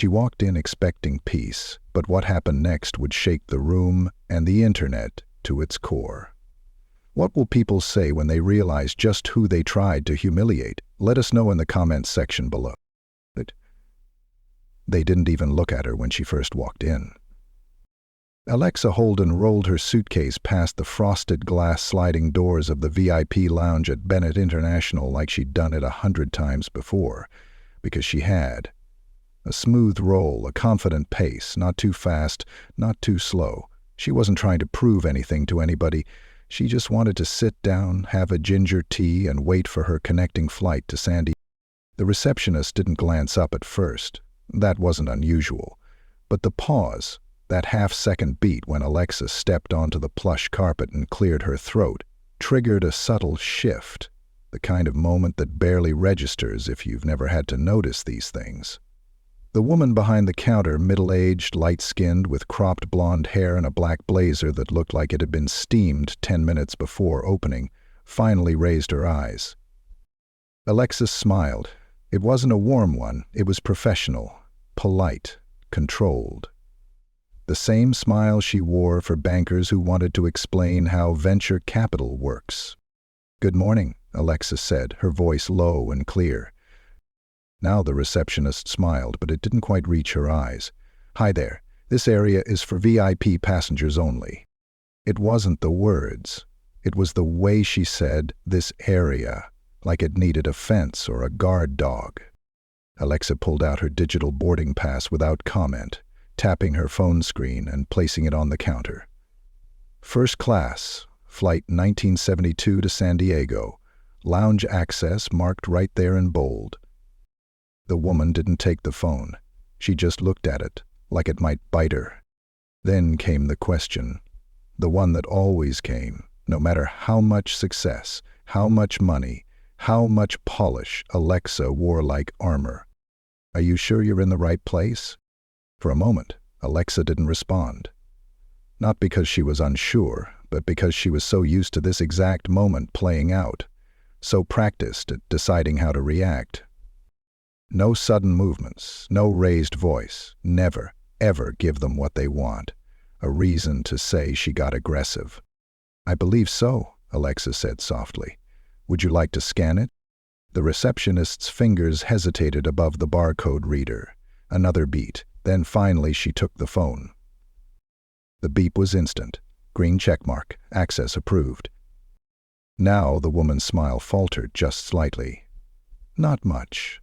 She walked in expecting peace, but what happened next would shake the room and the internet to its core. What will people say when they realize just who they tried to humiliate? Let us know in the comments section below. They didn't even look at her when she first walked in. Alexa Holden rolled her suitcase past the frosted glass sliding doors of the VIP lounge at Bennett International like she'd done it 100 times before, because she had. A smooth roll, a confident pace, not too fast, not too slow. She wasn't trying to prove anything to anybody. She just wanted to sit down, have a ginger tea, and wait for her connecting flight to San Diego. The receptionist didn't glance up at first. That wasn't unusual. But the pause, that half-second beat when Alexa stepped onto the plush carpet and cleared her throat, triggered a subtle shift, the kind of moment that barely registers if you've never had to notice these things. The woman behind the counter, middle-aged, light-skinned, with cropped blonde hair and a black blazer that looked like it had been steamed 10 minutes before opening, finally raised her eyes. Alexa smiled. It wasn't a warm one, it was professional, polite, controlled. The same smile she wore for bankers who wanted to explain how venture capital works. "Good morning," Alexa said, her voice low and clear. Now the receptionist smiled, but it didn't quite reach her eyes. "Hi there. This area is for VIP passengers only." It wasn't the words. It was the way she said, "this area," like it needed a fence or a guard dog. Alexa pulled out her digital boarding pass without comment, tapping her phone screen and placing it on the counter. "First class, flight 1972 to San Diego. Lounge access marked right there in bold." The woman didn't take the phone. She just looked at it, like it might bite her. Then came the question, the one that always came, no matter how much success, how much money, how much polish Alexa wore like armor. "Are you sure you're in the right place?" For a moment, Alexa didn't respond. Not because she was unsure, but because she was so used to this exact moment playing out, so practiced at deciding how to react. No sudden movements, no raised voice. Never, ever give them what they want. A reason to say she got aggressive. "I believe so," Alexa said softly. "Would you like to scan it?" The receptionist's fingers hesitated above the barcode reader. Another beat. Then finally she took the phone. The beep was instant. Green checkmark. Access approved. Now the woman's smile faltered just slightly. Not much.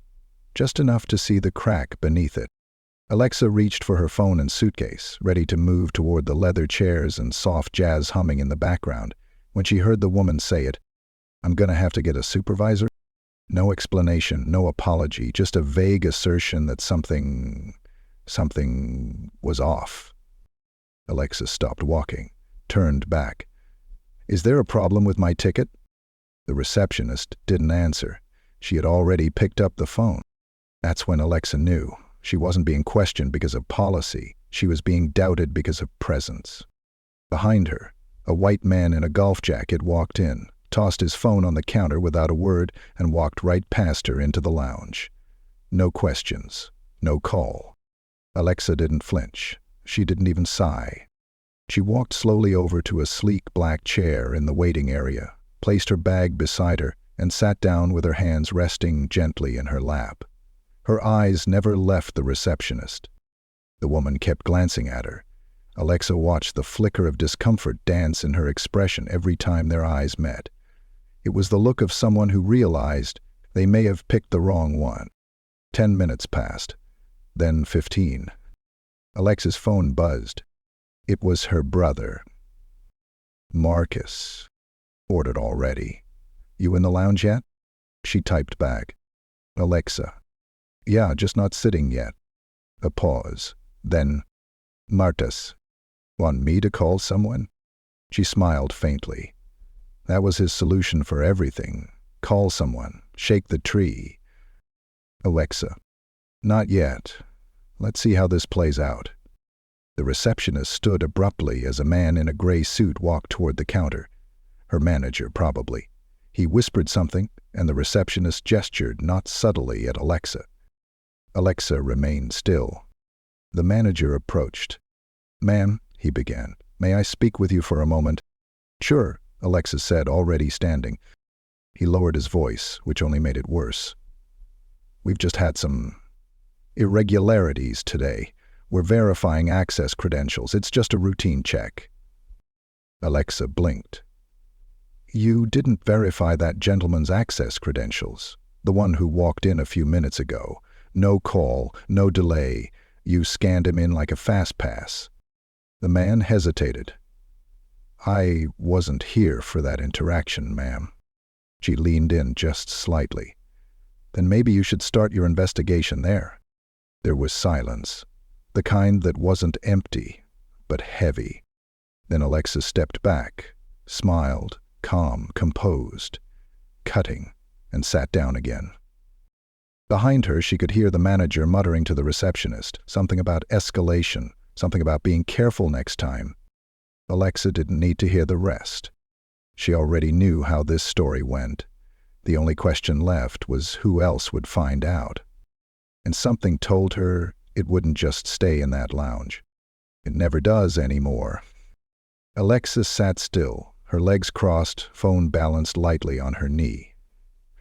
Just enough to see the crack beneath it. Alexa reached for her phone and suitcase, ready to move toward the leather chairs and soft jazz humming in the background, when she heard the woman say it. "I'm gonna have to get a supervisor?" No explanation, no apology, just a vague assertion that something was off. Alexa stopped walking, turned back. "Is there a problem with my ticket?" The receptionist didn't answer. She had already picked up the phone. That's when Alexa knew. She wasn't being questioned because of policy. She was being doubted because of presence. Behind her, a white man in a golf jacket walked in, tossed his phone on the counter without a word, and walked right past her into the lounge. No questions, no call. Alexa didn't flinch. She didn't even sigh. She walked slowly over to a sleek black chair in the waiting area, placed her bag beside her, and sat down with her hands resting gently in her lap. Her eyes never left the receptionist. The woman kept glancing at her. Alexa watched the flicker of discomfort dance in her expression every time their eyes met. It was the look of someone who realized they may have picked the wrong one. 10 minutes passed, then 15. Alexa's phone buzzed. It was her brother. "Marcus. Ordered already. You in the lounge yet?" She typed back. "Alexa. Yeah, just not sitting yet." A pause. Then, "Martus. Want me to call someone?" She smiled faintly. That was his solution for everything. Call someone. Shake the tree. "Alexa. Not yet. Let's see how this plays out." The receptionist stood abruptly as a man in a gray suit walked toward the counter. Her manager, probably. He whispered something, and the receptionist gestured not subtly at Alexa. Alexa remained still, The manager approached. "Ma'am," he began, "may I speak with you for a moment?" "Sure," Alexis said, already standing. He lowered his voice, which only made it worse. "We've just had some irregularities today. We're verifying access credentials. It's just a routine check." Alexa blinked. "You didn't verify that gentleman's access credentials, the one who walked in a few minutes ago. No call, no delay. You scanned him in like a fast pass." The man hesitated. "I wasn't here for that interaction, ma'am." She leaned in just slightly. "Then maybe you should start your investigation there." There was silence, the kind that wasn't empty, but heavy. Then Alexa stepped back, smiled, calm, composed, cutting, and sat down again. Behind her, she could hear the manager muttering to the receptionist, something about escalation, something about being careful next time. Alexa didn't need to hear the rest. She already knew how this story went. The only question left was who else would find out. And something told her it wouldn't just stay in that lounge. It never does anymore. Alexa sat still, her legs crossed, phone balanced lightly on her knee.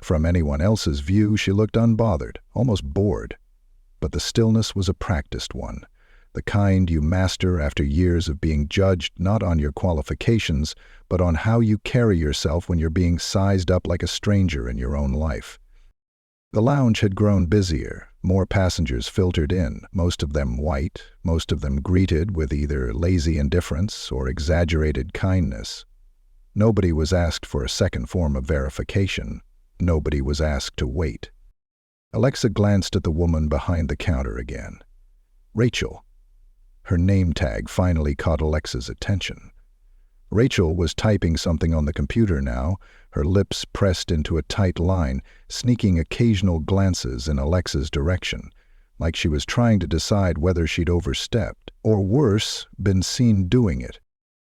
From anyone else's view, she looked unbothered, almost bored. But the stillness was a practiced one, the kind you master after years of being judged not on your qualifications, but on how you carry yourself when you're being sized up like a stranger in your own life. The lounge had grown busier. More passengers filtered in, most of them white, most of them greeted with either lazy indifference or exaggerated kindness. Nobody was asked for a second form of verification. Nobody was asked to wait. Alexa glanced at the woman behind the counter again. Rachel. Her name tag finally caught Alexa's attention. Rachel was typing something on the computer now, her lips pressed into a tight line, sneaking occasional glances in Alexa's direction, like she was trying to decide whether she'd overstepped, or worse, been seen doing it.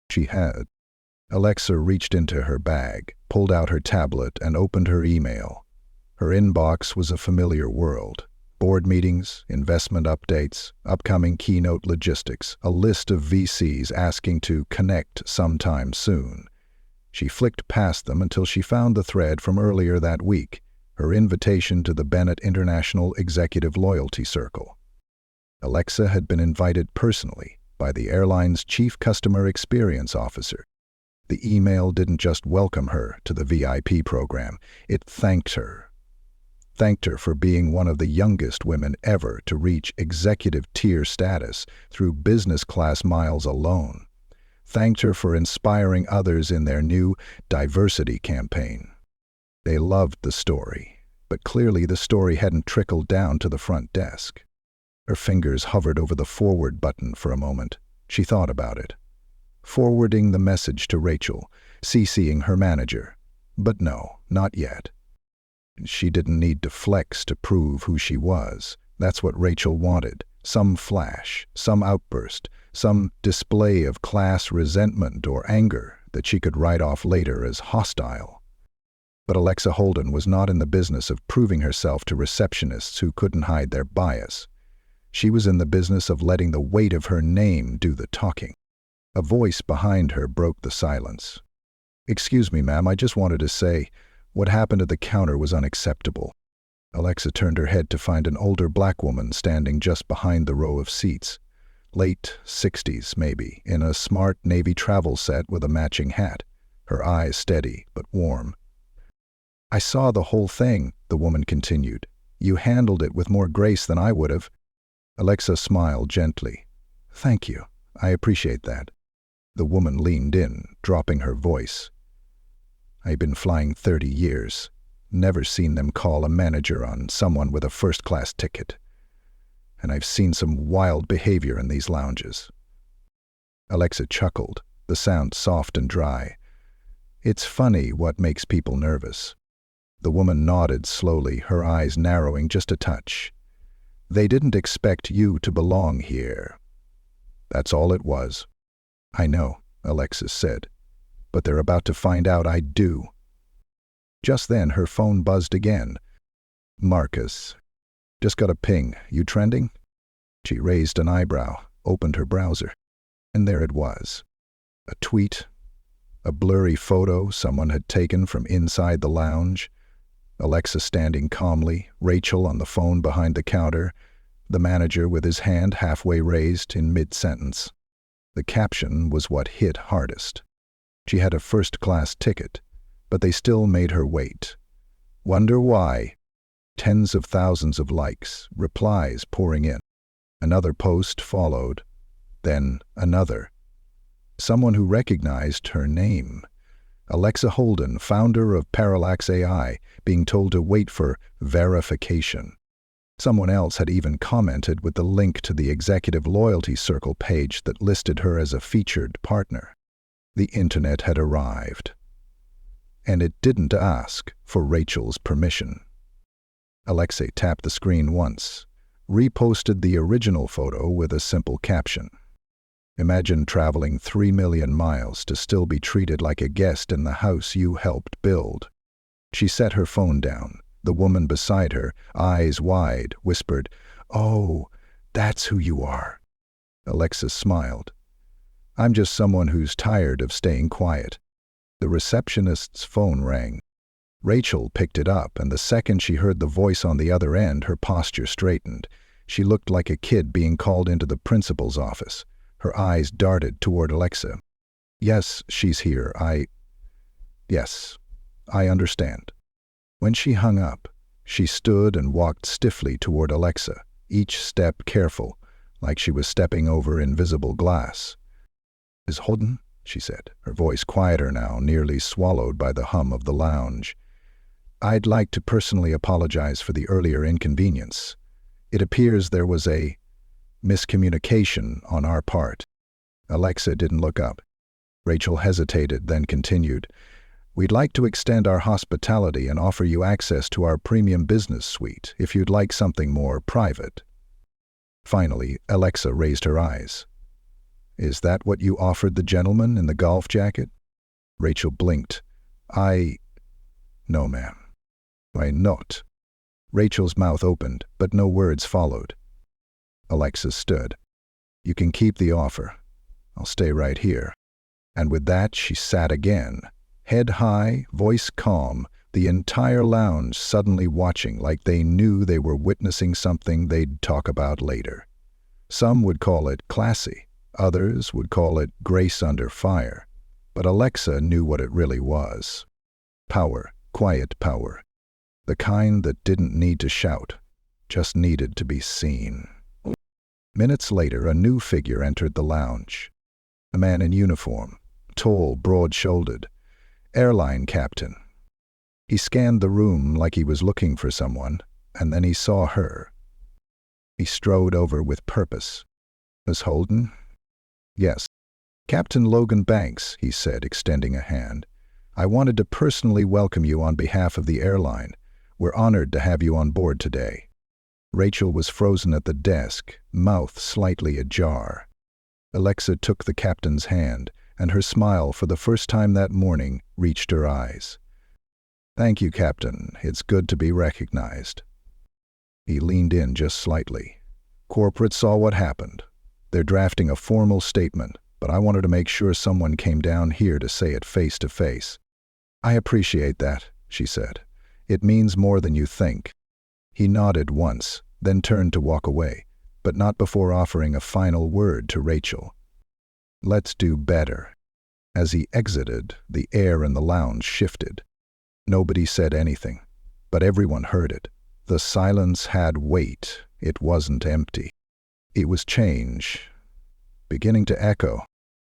She had. Alexa reached into her bag, pulled out her tablet, and opened her email. Her inbox was a familiar world. Board meetings, investment updates, upcoming keynote logistics, a list of VCs asking to connect sometime soon. She flicked past them until she found the thread from earlier that week, her invitation to the Bennett International Executive Loyalty Circle. Alexa had been invited personally by the airline's Chief Customer Experience Officer. The email didn't just welcome her to the VIP program, it thanked her. Thanked her for being one of the youngest women ever to reach executive tier status through business class miles alone. Thanked her for inspiring others in their new diversity campaign. They loved the story, but clearly the story hadn't trickled down to the front desk. Her fingers hovered over the forward button for a moment. She thought about it. Forwarding the message to Rachel, CCing her manager. But no, not yet. She didn't need to flex to prove who she was. That's what Rachel wanted. Some flash, some outburst, some display of class resentment or anger that she could write off later as hostile. But Alexa Holden was not in the business of proving herself to receptionists who couldn't hide their bias. She was in the business of letting the weight of her name do the talking. A voice behind her broke the silence. "Excuse me, ma'am, I just wanted to say, what happened at the counter was unacceptable." Alexa turned her head to find an older black woman standing just behind the row of seats. Late 60s, maybe, in a smart Navy travel set with a matching hat, her eyes steady but warm. "I saw the whole thing," the woman continued. "You handled it with more grace than I would have." Alexa smiled gently. "Thank you. I appreciate that." The woman leaned in, dropping her voice. "I've been flying 30 years. Never seen them call a manager on someone with a first-class ticket. And I've seen some wild behavior in these lounges." Alexa chuckled, the sound soft and dry. "It's funny what makes people nervous." The woman nodded slowly, her eyes narrowing just a touch. "They didn't expect you to belong here." That's all it was. "I know," Alexis said, "but they're about to find out I do." Just then her phone buzzed again. "Marcus. Just got a ping. You trending?" She raised an eyebrow, opened her browser, and there it was. A tweet, a blurry photo someone had taken from inside the lounge, Alexa standing calmly, Rachel on the phone behind the counter, the manager with his hand halfway raised in mid-sentence. The caption was what hit hardest. She had a first-class ticket, but they still made her wait. Wonder why? Tens of thousands of likes, replies pouring in. Another post followed, then another. Someone who recognized her name. Alexa Holden, founder of Parallax AI, being told to wait for verification. Someone else had even commented with the link to the Executive Loyalty Circle page that listed her as a featured partner. The internet had arrived. And it didn't ask for Rachel's permission. Alexa tapped the screen once, reposted the original photo with a simple caption. Imagine traveling 3 million miles to still be treated like a guest in the house you helped build. She set her phone down. The woman beside her, eyes wide, whispered, "Oh, that's who you are." Alexa smiled. "I'm just someone who's tired of staying quiet." The receptionist's phone rang. Rachel picked it up, and the second she heard the voice on the other end, her posture straightened. She looked like a kid being called into the principal's office. Her eyes darted toward Alexa. "Yes, she's here. Yes, I understand." When she hung up, she stood and walked stiffly toward Alexa, each step careful, like she was stepping over invisible glass. "Is Holden?" she said, her voice quieter now, nearly swallowed by the hum of the lounge. "I'd like to personally apologize for the earlier inconvenience. It appears there was a miscommunication on our part." Alexa didn't look up. Rachel hesitated, then continued, "We'd like to extend our hospitality and offer you access to our premium business suite if you'd like something more private." Finally, Alexa raised her eyes. "Is that what you offered the gentleman in the golf jacket?" Rachel blinked. No, ma'am. Why not?" Rachel's mouth opened, but no words followed. Alexa stood. "You can keep the offer. I'll stay right here." And with that, she sat again, head high, voice calm, the entire lounge suddenly watching like they knew they were witnessing something they'd talk about later. Some would call it classy. Others would call it grace under fire. But Alexa knew what it really was. Power, quiet power. The kind that didn't need to shout, just needed to be seen. Minutes later, a new figure entered the lounge. A man in uniform, tall, broad-shouldered, airline captain. He scanned the room like he was looking for someone, and then he saw her. He strode over with purpose. "Miss Holden?" "Yes." "Captain Logan Banks," he said, extending a hand. "I wanted to personally welcome you on behalf of the airline. We're honored to have you on board today." Rachel was frozen at the desk, mouth slightly ajar. Alexa took the captain's hand, and her smile, for the first time that morning, reached her eyes. "Thank you, Captain. It's good to be recognized." He leaned in just slightly. "Corporate saw what happened. They're drafting a formal statement, but I wanted to make sure someone came down here to say it face to face." "I appreciate that," she said. "It means more than you think." He nodded once, then turned to walk away, but not before offering a final word to Rachel. "Let's do better." As he exited, the air in the lounge shifted. Nobody said anything, but everyone heard it. The silence had weight. It wasn't empty. It was change, beginning to echo.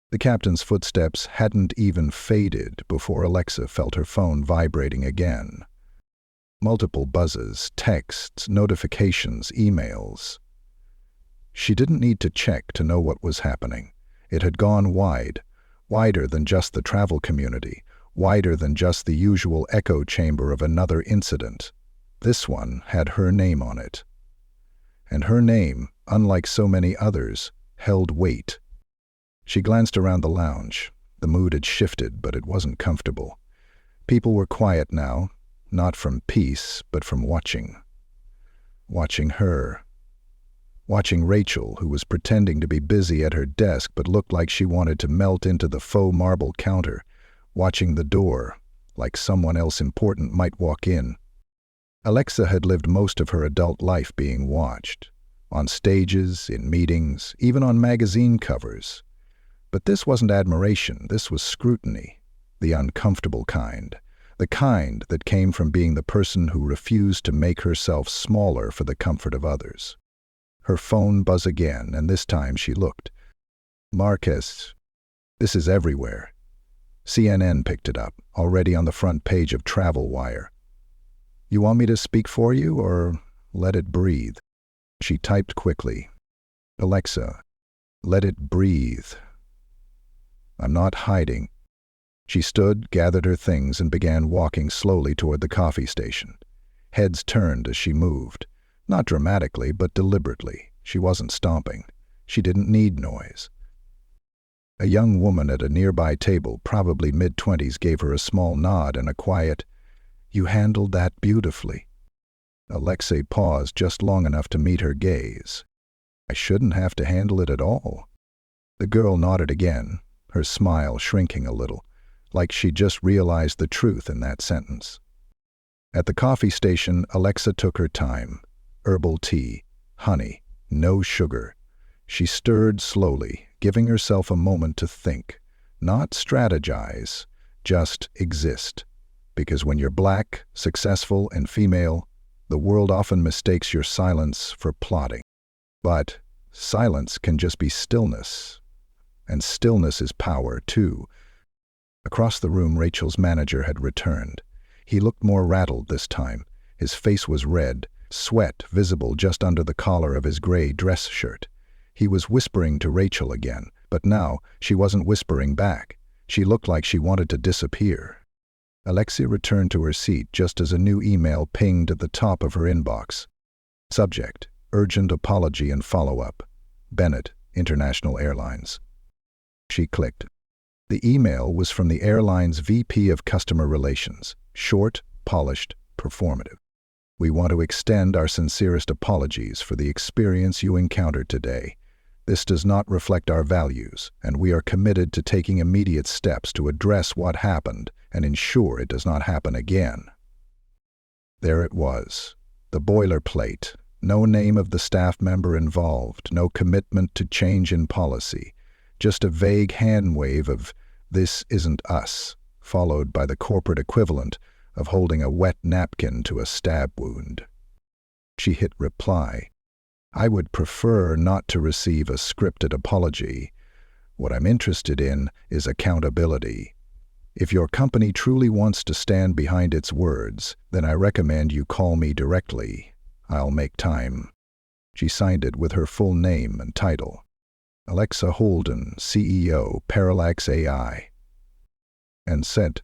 The captain's footsteps hadn't even faded before Alexa felt her phone vibrating again. Multiple buzzes, texts, notifications, emails. She didn't need to check to know what was happening. It had gone wide, wider than just the travel community, wider than just the usual echo chamber of another incident. This one had her name on it. And her name, unlike so many others, held weight. She glanced around the lounge. The mood had shifted, but it wasn't comfortable. People were quiet now, not from peace, but from watching. Watching her. watching Rachel, who was pretending to be busy at her desk but looked like she wanted to melt into the faux marble counter, watching the door, like someone else important might walk in. Alexa had lived most of her adult life being watched, on stages, in meetings, even on magazine covers. But this wasn't admiration, this was scrutiny, the uncomfortable kind, the kind that came from being the person who refused to make herself smaller for the comfort of others. Her phone buzzed again, and this time she looked. Marquez, this is everywhere. CNN picked it up, already on the front page of Travel Wire. You want me to speak for you, or let it breathe? She typed quickly. Alexa, let it breathe. I'm not hiding. She stood, gathered her things, and began walking slowly toward the coffee station. Heads turned as she moved. Not dramatically, but deliberately. She wasn't stomping. She didn't need noise. A young woman at a nearby table, probably mid-20s, gave her a small nod and a quiet, "You handled that beautifully." Alexei paused just long enough to meet her gaze. "I shouldn't have to handle it at all." The girl nodded again, her smile shrinking a little, like she'd just realized the truth in that sentence. At the coffee station, Alexa took her time. Herbal tea, honey, no sugar. She stirred slowly, giving herself a moment to think, not strategize, just exist. Because when you're black, successful, and female, the world often mistakes your silence for plotting. But silence can just be stillness. And stillness is power, too. Across the room, Rachel's manager had returned. He looked more rattled this time. His face was red, sweat visible just under the collar of his gray dress shirt. He was whispering to Rachel again, but now she wasn't whispering back. She looked like she wanted to disappear. Alexia returned to her seat just as a new email pinged at the top of her inbox. Subject: urgent apology and follow-up. Bennett, International Airlines. She clicked. The email was from the airline's VP of Customer Relations. Short, polished, performative. "We want to extend our sincerest apologies for the experience you encountered today. This does not reflect our values, and we are committed to taking immediate steps to address what happened and ensure it does not happen again." There it was, the boilerplate. No name of the staff member involved, no commitment to change in policy. Just a vague hand wave of, "This isn't us," followed by the corporate equivalent of holding a wet napkin to a stab wound. She hit reply. "I would prefer not to receive a scripted apology. What I'm interested in is accountability. If your company truly wants to stand behind its words, then I recommend you call me directly. I'll make time." She signed it with her full name and title. Alexa Holden, CEO, Parallax AI. And sent.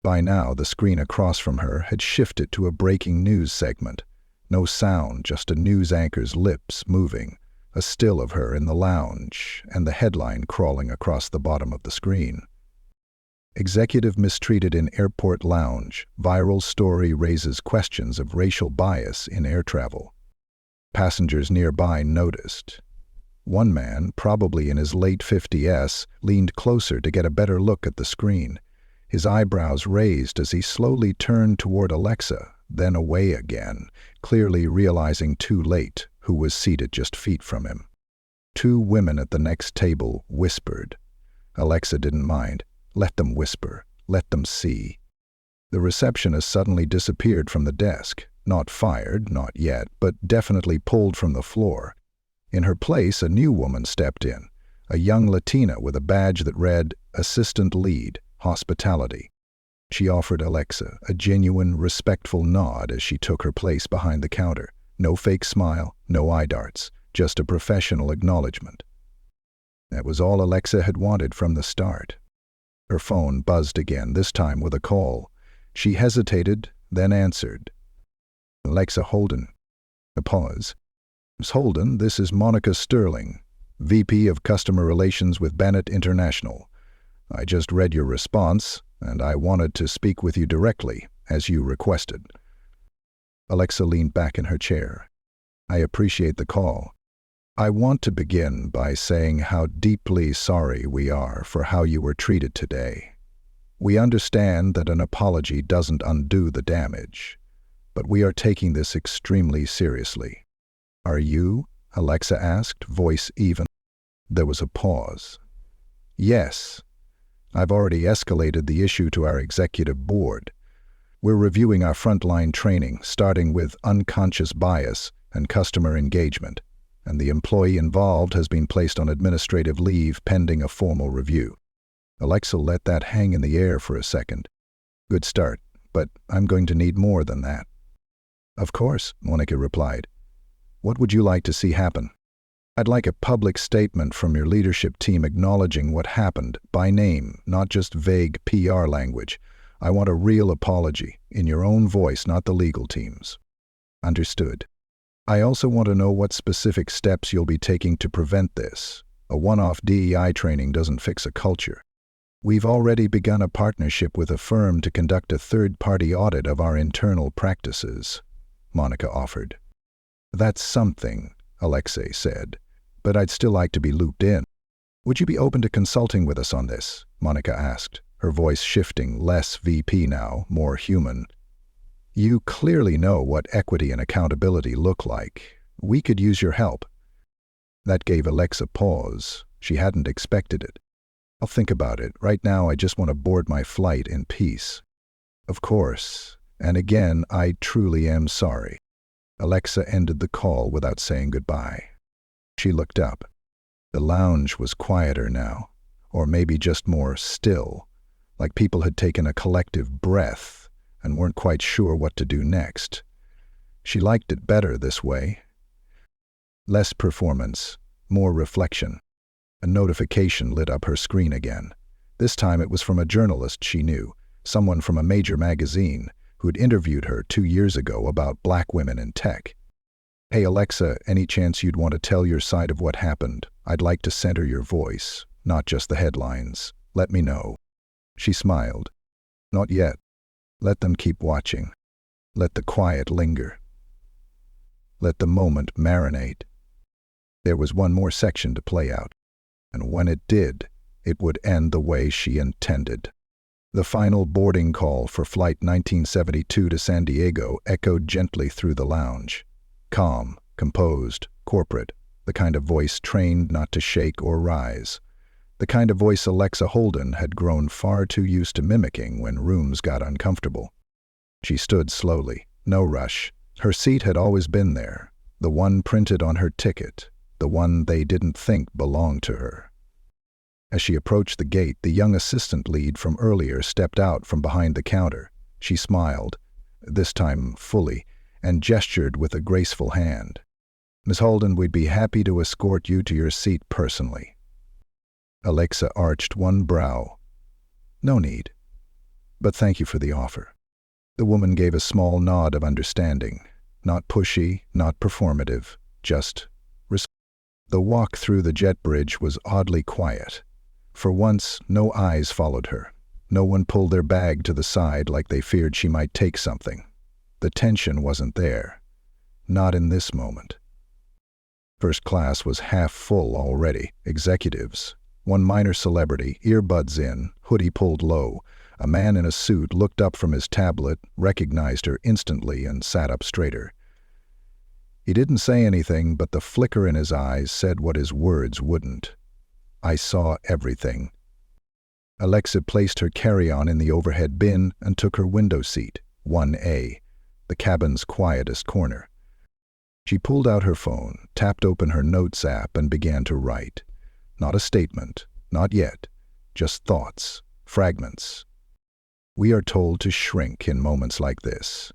By now, the screen across from her had shifted to a breaking news segment. No sound, just a news anchor's lips moving, a still of her in the lounge, and the headline crawling across the bottom of the screen. Executive mistreated in airport lounge. Viral story raises questions of racial bias in air travel. Passengers nearby noticed. One man, probably in his late 50s, leaned closer to get a better look at the screen. His eyebrows raised as he slowly turned toward Alexa, then away again, clearly realizing too late who was seated just feet from him. Two women at the next table whispered. Alexa didn't mind. Let them whisper. Let them see. The receptionist suddenly disappeared from the desk. Not fired, not yet, but definitely pulled from the floor. In her place, a new woman stepped in, a young Latina with a badge that read, Assistant Lead, Hospitality. She offered Alexa a genuine, respectful nod as she took her place behind the counter. No fake smile, no eye darts, just a professional acknowledgement. That was all Alexa had wanted from the start. Her phone buzzed again, this time with a call. She hesitated, then answered. Alexa Holden. A pause. Ms. Holden, this is Monica Sterling, VP of Customer Relations with Bennett International. I just read your response, and I wanted to speak with you directly, as you requested. Alexa leaned back in her chair. I appreciate the call. I want to begin by saying how deeply sorry we are for how you were treated today. We understand that an apology doesn't undo the damage, but we are taking this extremely seriously. Are you? Alexa asked, voice even. There was a pause. Yes. I've already escalated the issue to our executive board. We're reviewing our frontline training, starting with unconscious bias and customer engagement, and the employee involved has been placed on administrative leave pending a formal review. Alexa let that hang in the air for a second. Good start, but I'm going to need more than that. Of course, Monica replied. What would you like to see happen? I'd like a public statement from your leadership team acknowledging what happened, by name, not just vague PR language. I want a real apology, in your own voice, not the legal team's. Understood. I also want to know what specific steps you'll be taking to prevent this. A one-off DEI training doesn't fix a culture. We've already begun a partnership with a firm to conduct a third-party audit of our internal practices, Monica offered. That's something, Alexei said, but I'd still like to be looped in. Would you be open to consulting with us on this? Monica asked, her voice shifting, less VP now, more human. You clearly know what equity and accountability look like. We could use your help. That gave Alexa pause. She hadn't expected it. I'll think about it. Right now, I just want to board my flight in peace. Of course. And again, I truly am sorry. Alexa ended the call without saying goodbye. She looked up. The lounge was quieter now, or maybe just more still, like people had taken a collective breath and weren't quite sure what to do next. She liked it better this way. Less performance, more reflection. A notification lit up her screen again. This time it was from a journalist she knew, someone from a major magazine, who'd interviewed her 2 years ago about black women in tech. Hey Alexa, any chance you'd want to tell your side of what happened? I'd like to center your voice, not just the headlines. Let me know. She smiled. Not yet. Let them keep watching. Let the quiet linger. Let the moment marinate. There was one more section to play out, and when it did, it would end the way she intended. The final boarding call for Flight 1972 to San Diego echoed gently through the lounge. Calm, composed, corporate, the kind of voice trained not to shake or rise. The kind of voice Alexa Holden had grown far too used to mimicking when rooms got uncomfortable. She stood slowly, no rush. Her seat had always been there, the one printed on her ticket, the one they didn't think belonged to her. As she approached the gate, the young assistant lead from earlier stepped out from behind the counter. She smiled, this time fully, and gestured with a graceful hand. Miss Holden, we'd be happy to escort you to your seat personally. Alexa arched one brow. No need. But thank you for the offer. The woman gave a small nod of understanding. Not pushy, not performative, just respect. The walk through the jet bridge was oddly quiet. For once, no eyes followed her. No one pulled their bag to the side like they feared she might take something. The tension wasn't there. Not in this moment. First class was half full already. Executives. One minor celebrity, earbuds in, hoodie pulled low. A man in a suit looked up from his tablet, recognized her instantly, and sat up straighter. He didn't say anything, but the flicker in his eyes said what his words wouldn't. I saw everything. Alexa placed her carry-on in the overhead bin and took her window seat, 1A, the cabin's quietest corner. She pulled out her phone, tapped open her notes app, and began to write. Not a statement, not yet, just thoughts, fragments. We are told to shrink in moments like this,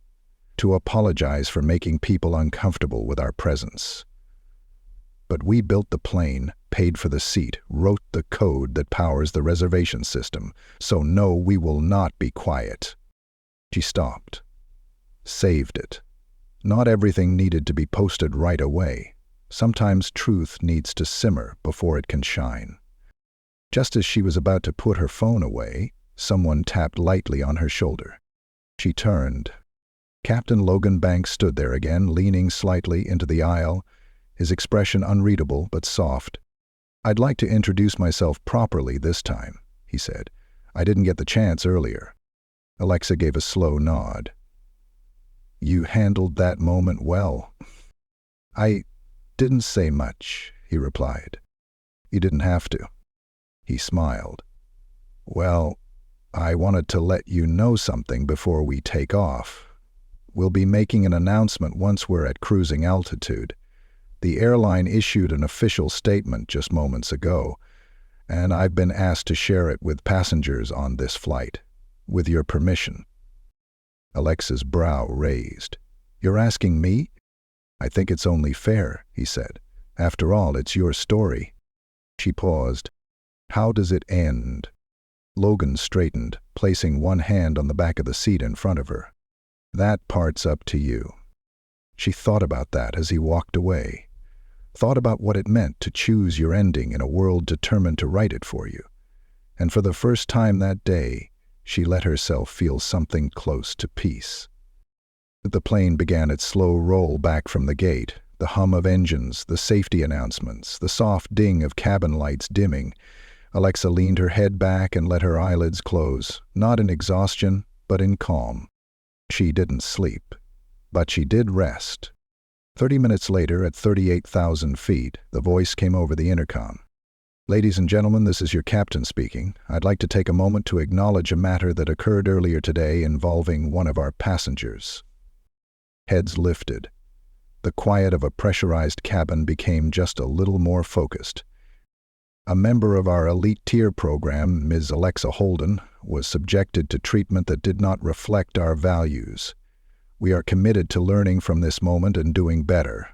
to apologize for making people uncomfortable with our presence. But we built the plane, paid for the seat, wrote the code that powers the reservation system, so no, we will not be quiet. She stopped. Saved it. Not everything needed to be posted right away. Sometimes truth needs to simmer before it can shine. Just as she was about to put her phone away, someone tapped lightly on her shoulder. She turned. Captain Logan Banks stood there again, leaning slightly into the aisle, his expression unreadable but soft. "I'd like to introduce myself properly this time," he said. "I didn't get the chance earlier." Alexa gave a slow nod. "You handled that moment well." "I didn't say much," he replied. "You didn't have to." He smiled. "Well, I wanted to let you know something before we take off. We'll be making an announcement once we're at cruising altitude. The airline issued an official statement just moments ago, and I've been asked to share it with passengers on this flight, with your permission." Alexa's brow raised. "You're asking me?" "I think it's only fair," he said. "After all, it's your story." She paused. "How does it end?" Logan straightened, placing one hand on the back of the seat in front of her. "That part's up to you." She thought about that as he walked away. Thought about what it meant to choose your ending in a world determined to write it for you. And for the first time that day, she let herself feel something close to peace. The plane began its slow roll back from the gate, the hum of engines, the safety announcements, the soft ding of cabin lights dimming. Alexa leaned her head back and let her eyelids close, not in exhaustion, but in calm. She didn't sleep, but she did rest. 30 minutes later, at 38,000 feet, the voice came over the intercom. "Ladies and gentlemen, this is your captain speaking. I'd like to take a moment to acknowledge a matter that occurred earlier today involving one of our passengers." Heads lifted. The quiet of a pressurized cabin became just a little more focused. A member of our elite tier program, Ms. Alexa Holden, was subjected to treatment that did not reflect our values. We are committed to learning from this moment and doing better,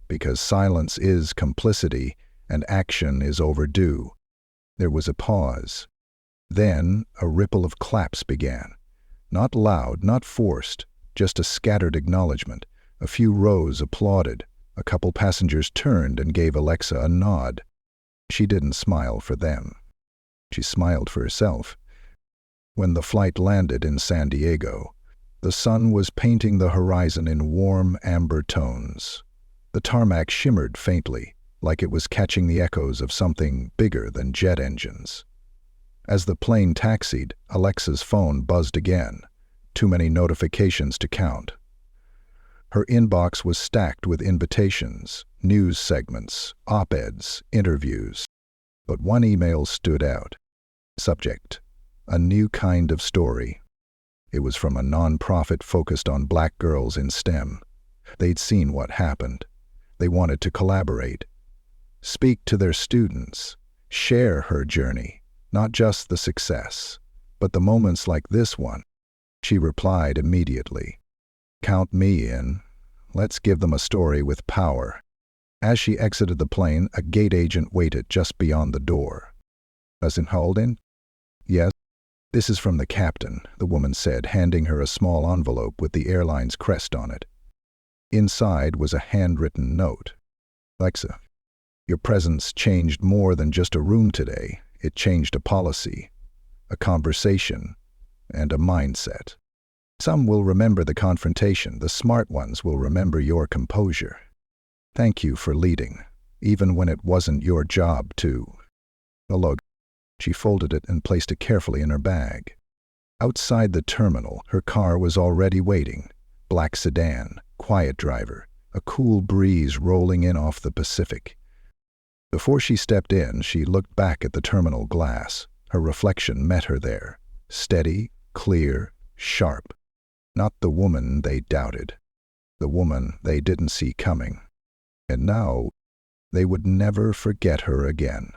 because silence is complicity and action is overdue. There was a pause. Then a ripple of claps began. Not loud, not forced, just a scattered acknowledgement. A few rows applauded. A couple passengers turned and gave Alexa a nod. She didn't smile for them. She smiled for herself. When the flight landed in San Diego, the sun was painting the horizon in warm amber tones. The tarmac shimmered faintly, like it was catching the echoes of something bigger than jet engines. As the plane taxied, Alexa's phone buzzed again. Too many notifications to count. Her inbox was stacked with invitations, news segments, op-eds, interviews. But one email stood out. Subject: a new kind of story. It was from a nonprofit focused on black girls in STEM. They'd seen what happened. They wanted to collaborate. Speak to their students. Share her journey. Not just the success, but the moments like this one. She replied immediately. "Count me in. Let's give them a story with power." As she exited the plane, a gate agent waited just beyond the door. "Cousin Holden?" "Yes." "This is from the captain," the woman said, handing her a small envelope with the airline's crest on it. Inside was a handwritten note. "Alexa, your presence changed more than just a room today. It changed a policy, a conversation, and a mindset. Some will remember the confrontation. The smart ones will remember your composure. Thank you for leading, even when it wasn't your job to." A log. She folded it and placed it carefully in her bag. Outside the terminal, her car was already waiting. Black sedan, quiet driver, a cool breeze rolling in off the Pacific. Before she stepped in, she looked back at the terminal glass. Her reflection met her there. Steady, clear, sharp. Not the woman they doubted. The woman they didn't see coming. And now, they would never forget her again.